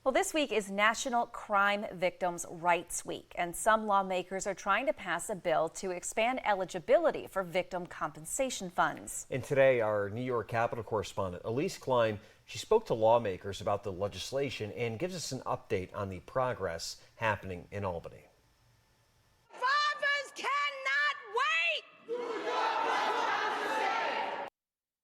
Well, this week is National Crime Victims' Rights Week, and some lawmakers are trying to pass a bill to expand eligibility for victim compensation funds. And today, our New York Capitol correspondent, Elise Klein, she spoke to lawmakers about the legislation and gives us an update on the progress happening in Albany. Fathers cannot wait!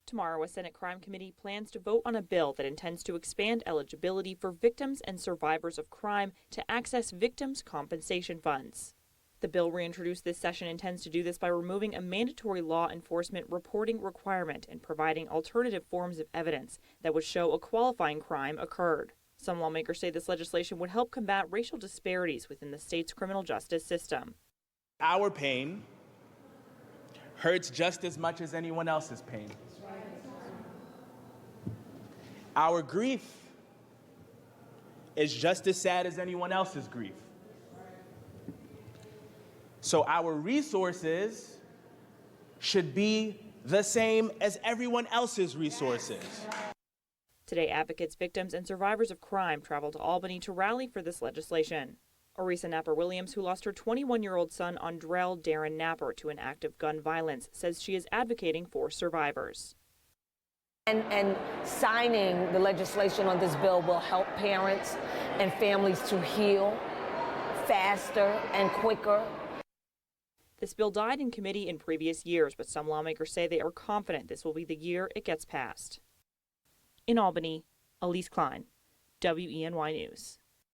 Tomorrow, a Senate Crime Committee plans to vote on a bill that intends to expand eligibility for victims and survivors of crime to access victims' compensation funds. The bill reintroduced this session intends to do this by removing a mandatory law enforcement reporting requirement and providing alternative forms of evidence that would show a qualifying crime occurred. Some lawmakers say this legislation would help combat racial disparities within the state's criminal justice system. Our pain hurts just as much as anyone else's pain. Our grief is just as sad as anyone else's grief. So our resources should be the same as everyone else's resources. Today, advocates, victims, and survivors of crime travel to Albany to rally for this legislation. Arisa Napper-Williams, who lost her 21-year-old son Andrell Darren Napper to an act of gun violence, says she is advocating for survivors. And signing the legislation on this bill will help parents and families to heal faster and quicker. This bill died in committee in previous years, but some lawmakers say they are confident this will be the year it gets passed. In Albany, Elise Klein, WENY News.